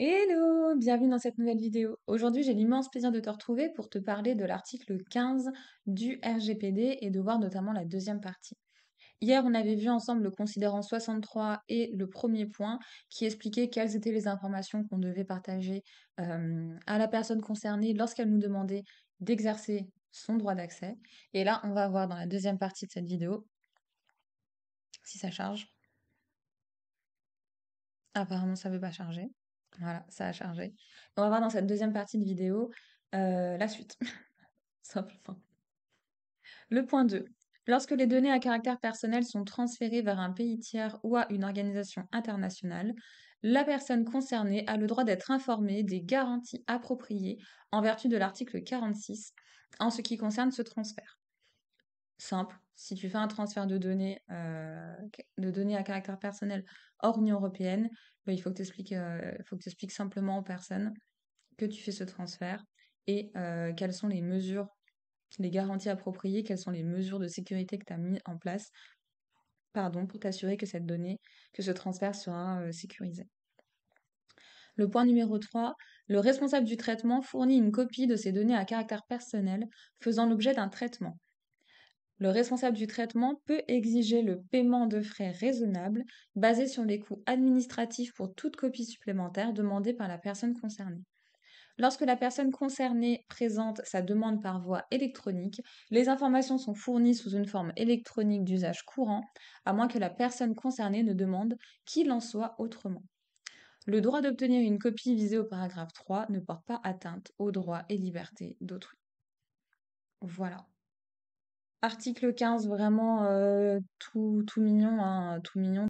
Hello, bienvenue dans cette nouvelle vidéo. Aujourd'hui, j'ai l'immense plaisir de te retrouver pour te parler de l'article 15 du RGPD et de voir notamment la deuxième partie. Hier, on avait vu ensemble le considérant 63 et le premier point qui expliquait quelles étaient les informations qu'on devait partager à la personne concernée lorsqu'elle nous demandait d'exercer son droit d'accès. Et là, on va voir dans la deuxième partie de cette vidéo, si ça charge. Apparemment, ça ne veut pas charger. Voilà, ça a chargé. On va voir dans cette deuxième partie de vidéo la suite, simplement. Le point 2. Lorsque les données à caractère personnel sont transférées vers un pays tiers ou à une organisation internationale, la personne concernée a le droit d'être informée des garanties appropriées en vertu de l'article 46 en ce qui concerne ce transfert. Simple, si tu fais un transfert de données à caractère personnel hors Union européenne, ben, il faut que tu expliques simplement aux personnes que tu fais ce transfert et quelles sont les mesures, les garanties appropriées, quelles sont les mesures de sécurité que tu as mis en place, pour t'assurer que que ce transfert sera sécurisé. Le point numéro 3, le responsable du traitement fournit une copie de ces données à caractère personnel faisant l'objet d'un traitement. Le responsable du traitement peut exiger le paiement de frais raisonnables basés sur les coûts administratifs pour toute copie supplémentaire demandée par la personne concernée. Lorsque la personne concernée présente sa demande par voie électronique, les informations sont fournies sous une forme électronique d'usage courant, à moins que la personne concernée ne demande qu'il en soit autrement. Le droit d'obtenir une copie visée au paragraphe 3 ne porte pas atteinte aux droits et libertés d'autrui. Voilà. Article 15, vraiment tout mignon, hein, tout mignon.